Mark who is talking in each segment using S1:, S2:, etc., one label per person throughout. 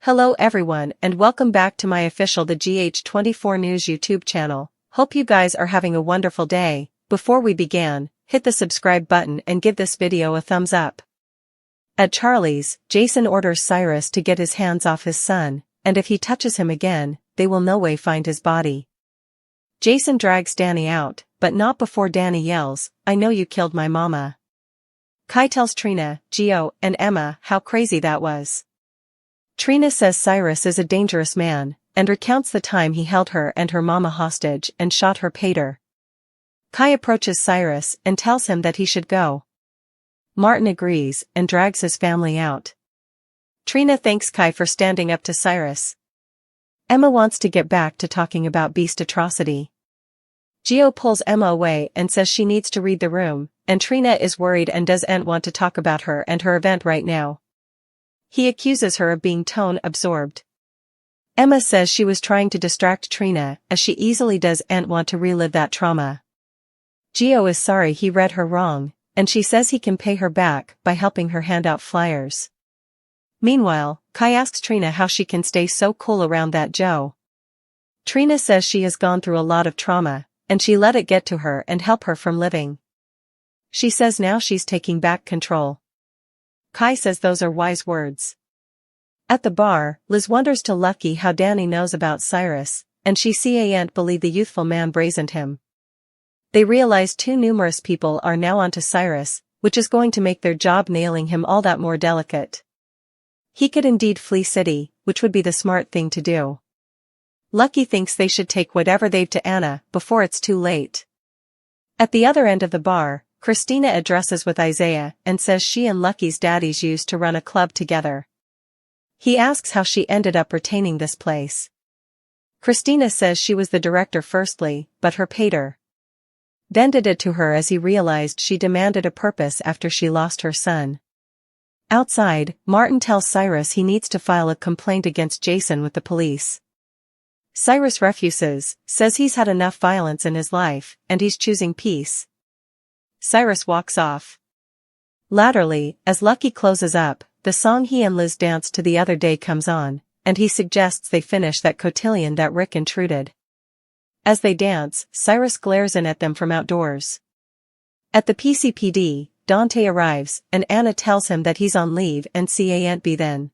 S1: Hello everyone and welcome back to my official The GH24 News YouTube channel. Hope you guys are having a wonderful day. Before we begin, hit the subscribe button and give this video a thumbs up. At Charlie's, Jason orders Cyrus to get his hands off his son, and if he touches him again, they will no way find his body. Jason drags Danny out, but not before Danny yells, "I know you killed my mama." Kai tells Trina, Gio, and Emma how crazy that was. Trina says Cyrus is a dangerous man, and recounts the time he held her and her mama hostage and shot her pater. Kai approaches Cyrus and tells him that he should go. Martin agrees and drags his family out. Trina thanks Kai for standing up to Cyrus. Emma wants to get back to talking about beast atrocity. Gio pulls Emma away and says she needs to read the room, and Trina is worried and doesn't want to talk about her and her event right now. He accuses her of being tone-absorbed. Emma says she was trying to distract Trina, as she easily does and want to relive that trauma. Gio is sorry he read her wrong, and she says he can pay her back by helping her hand out flyers. Meanwhile, Kai asks Trina how she can stay so cool around that Joe. Trina says she has gone through a lot of trauma, and she let it get to her and help her from living. She says now she's taking back control. Kai says those are wise words. At the bar, Liz wonders to Lucky how Danny knows about Cyrus, and she can't believe the youthful man brazened him. They realize too numerous people are now onto Cyrus, which is going to make their job nailing him all that more delicate. He could indeed flee city, which would be the smart thing to do. Lucky thinks they should take whatever they've to Anna before it's too late. At the other end of the bar, Christina addresses with Isaiah and says she and Lucky's daddies used to run a club together. He asks how she ended up retaining this place. Christina says she was the director firstly, but her pater then did it to her as he realized she demanded a purpose after she lost her son. Outside, Martin tells Cyrus he needs to file a complaint against Jason with the police. Cyrus refuses, says he's had enough violence in his life, and he's choosing peace. Cyrus walks off. Latterly, as Lucky closes up, the song he and Liz danced to the other day comes on, and he suggests they finish that cotillion that Rick intruded. As they dance, Cyrus glares in at them from outdoors. At the PCPD, Dante arrives, and Anna tells him that he's on leave and can't be then.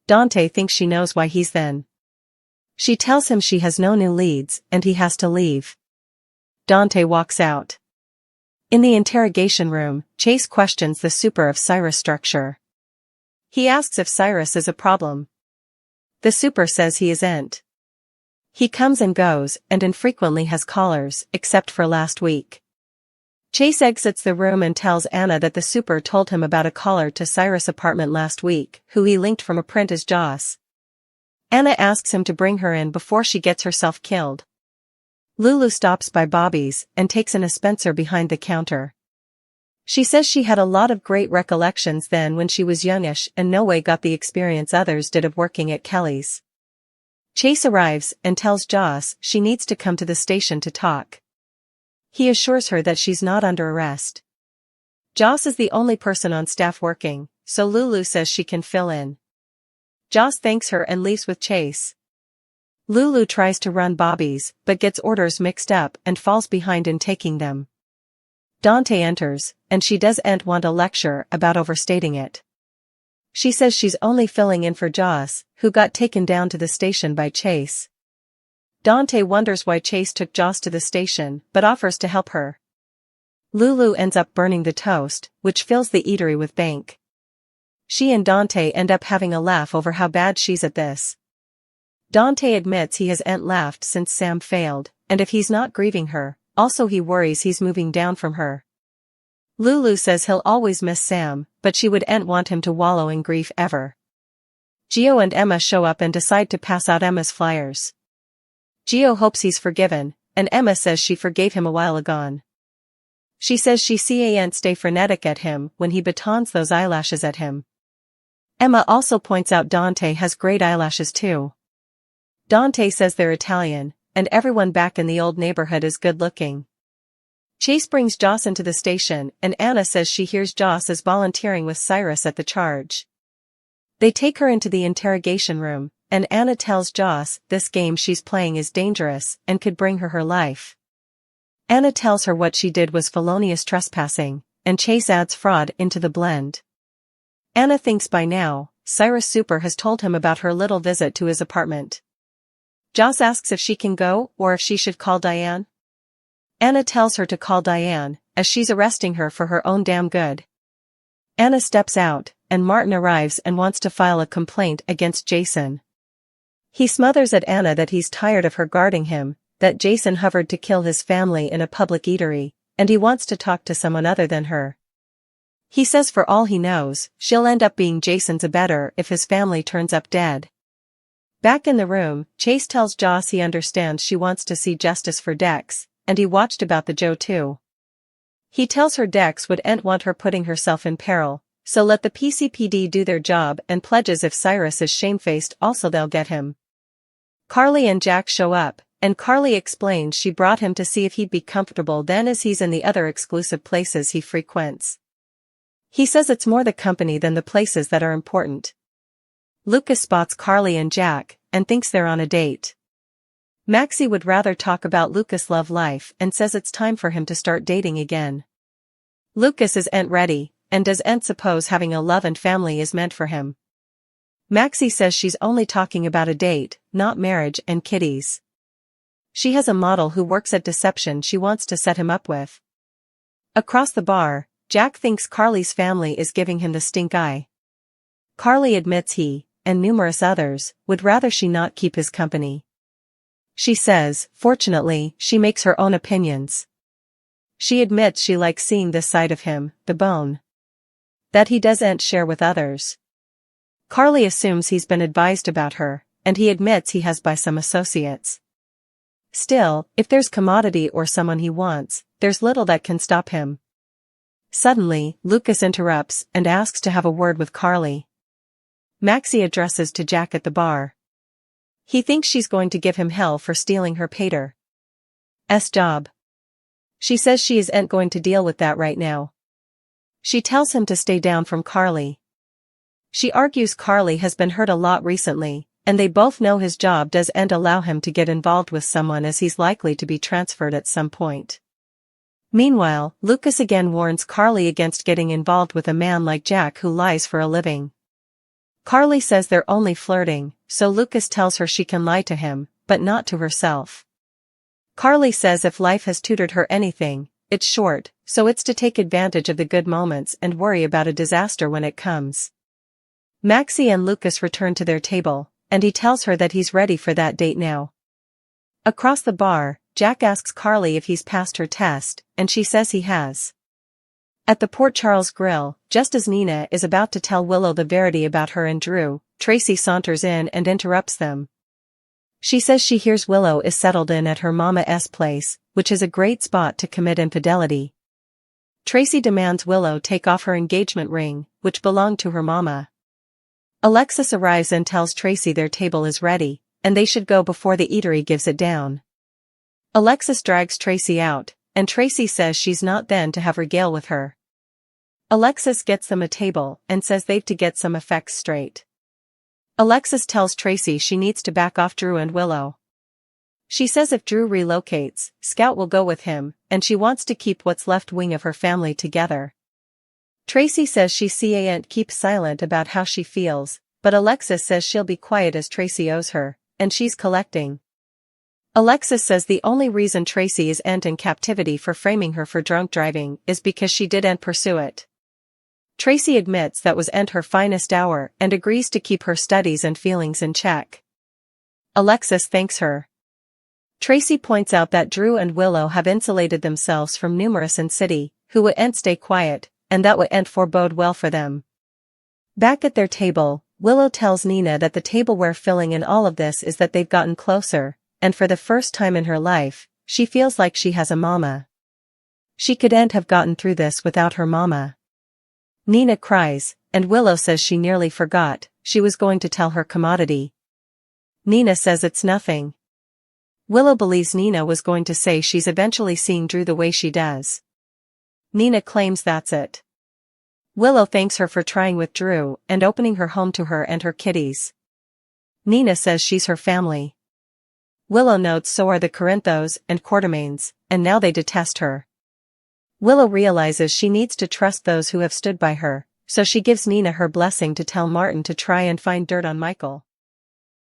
S1: Dante thinks she knows why he's then. She tells him she has no new leads, and he has to leave. Dante walks out. In the interrogation room, Chase questions the super of Cyrus' structure. He asks if Cyrus is a problem. The super says he isn't. He comes and goes and infrequently has callers, except for last week. Chase exits the room and tells Anna that the super told him about a caller to Cyrus' apartment last week, who he linked from a print as Joss. Anna asks him to bring her in before she gets herself killed. Lulu stops by Bobby's and takes in a Spencer behind the counter. She says she had a lot of great recollections then when she was youngish and no way got the experience others did of working at Kelly's. Chase arrives and tells Joss she needs to come to the station to talk. He assures her that she's not under arrest. Joss is the only person on staff working, so Lulu says she can fill in. Joss thanks her and leaves with Chase. Lulu tries to run Bobby's, but gets orders mixed up and falls behind in taking them. Dante enters, and she doesn't want a lecture about overstating it. She says she's only filling in for Joss, who got taken down to the station by Chase. Dante wonders why Chase took Joss to the station, but offers to help her. Lulu ends up burning the toast, which fills the eatery with bank. She and Dante end up having a laugh over how bad she's at this. Dante admits he hasn't laughed since Sam failed, and if he's not grieving her, also he worries he's moving down from her. Lulu says he'll always miss Sam, but she wouldn't want him to wallow in grief ever. Gio and Emma show up and decide to pass out Emma's flyers. Gio hopes he's forgiven, and Emma says she forgave him a while ago. She says she can't stay frenetic at him when he batons those eyelashes at him. Emma also points out Dante has great eyelashes too. Dante says they're Italian, and everyone back in the old neighborhood is good-looking. Chase brings Joss into the station, and Anna says she hears Joss is volunteering with Cyrus at the charge. They take her into the interrogation room, and Anna tells Joss this game she's playing is dangerous and could bring her life. Anna tells her what she did was felonious trespassing, and Chase adds fraud into the blend. Anna thinks by now, Cyrus Super has told him about her little visit to his apartment. Joss asks if she can go or if she should call Diane. Anna tells her to call Diane, as she's arresting her for her own damn good. Anna steps out, and Martin arrives and wants to file a complaint against Jason. He smothers at Anna that he's tired of her guarding him, that Jason hovered to kill his family in a public eatery, and he wants to talk to someone other than her. He says for all he knows, she'll end up being Jason's abettor if his family turns up dead. Back in the room, Chase tells Joss he understands she wants to see justice for Dex, and he watched about the Joe too. He tells her Dex wouldn't want her putting herself in peril, so let the PCPD do their job, and pledges if Cyrus is shamefaced also they'll get him. Carly and Jack show up, and Carly explains she brought him to see if he'd be comfortable then as he's in the other exclusive places he frequents. He says it's more the company than the places that are important. Lucas spots Carly and Jack, and thinks they're on a date. Maxie would rather talk about Lucas' love life and says it's time for him to start dating again. Lucas isn't ready, and doesn't suppose having a love and family is meant for him. Maxie says she's only talking about a date, not marriage and kitties. She has a model who works at Deception she wants to set him up with. Across the bar, Jack thinks Carly's family is giving him the stink eye. Carly admits he, and numerous others, would rather she not keep his company. She says, fortunately, she makes her own opinions. She admits she likes seeing this side of him, the bone, that he doesn't share with others. Carly assumes he's been advised about her, and he admits he has by some associates. Still, if there's commodity or someone he wants, there's little that can stop him. Suddenly, Lucas interrupts and asks to have a word with Carly. Maxie addresses to Jack at the bar. He thinks she's going to give him hell for stealing her pater's job. She says she isn't going to deal with that right now. She tells him to stay down from Carly. She argues Carly has been hurt a lot recently, and they both know his job doesn't allow him to get involved with someone as he's likely to be transferred at some point. Meanwhile, Lucas again warns Carly against getting involved with a man like Jack who lies for a living. Carly says they're only flirting, so Lucas tells her she can lie to him, but not to herself. Carly says if life has tutored her anything, it's short, so it's to take advantage of the good moments and worry about a disaster when it comes. Maxie and Lucas return to their table, and he tells her that he's ready for that date now. Across the bar, Jack asks Carly if he's passed her test, and she says he has. At the Port Charles Grill, just as Nina is about to tell Willow the verity about her and Drew, Tracy saunters in and interrupts them. She says she hears Willow is settled in at her mama's place, which is a great spot to commit infidelity. Tracy demands Willow take off her engagement ring, which belonged to her mama. Alexis arrives and tells Tracy their table is ready, and they should go before the eatery gives it down. Alexis drags Tracy out, and Tracy says she's not then to have regale with her. Alexis gets them a table and says they've to get some effects straight. Alexis tells Tracy she needs to back off Drew and Willow. She says if Drew relocates, Scout will go with him, and she wants to keep what's left wing of her family together. Tracy says she can't keep silent about how she feels, but Alexis says she'll be quiet as Tracy owes her, and she's collecting. Alexis says the only reason Tracy isn't in captivity for framing her for drunk driving is because she didn't pursue it. Tracy admits that wasn't her finest hour and agrees to keep her studies and feelings in check. Alexis thanks her. Tracy points out that Drew and Willow have insulated themselves from numerous in city, who wouldn't stay quiet, and that wouldn't forebode well for them. Back at their table, Willow tells Nina that the tableware filling in all of this is that they've gotten closer, and for the first time in her life, she feels like she has a mama. She couldn't have gotten through this without her mama. Nina cries, and Willow says she nearly forgot, she was going to tell her commodity. Nina says it's nothing. Willow believes Nina was going to say she's eventually seeing Drew the way she does. Nina claims that's it. Willow thanks her for trying with Drew and opening her home to her and her kitties. Nina says she's her family. Willow notes so are the Corinthos and Quartermaines, and now they detest her. Willow realizes she needs to trust those who have stood by her, so she gives Nina her blessing to tell Martin to try and find dirt on Michael.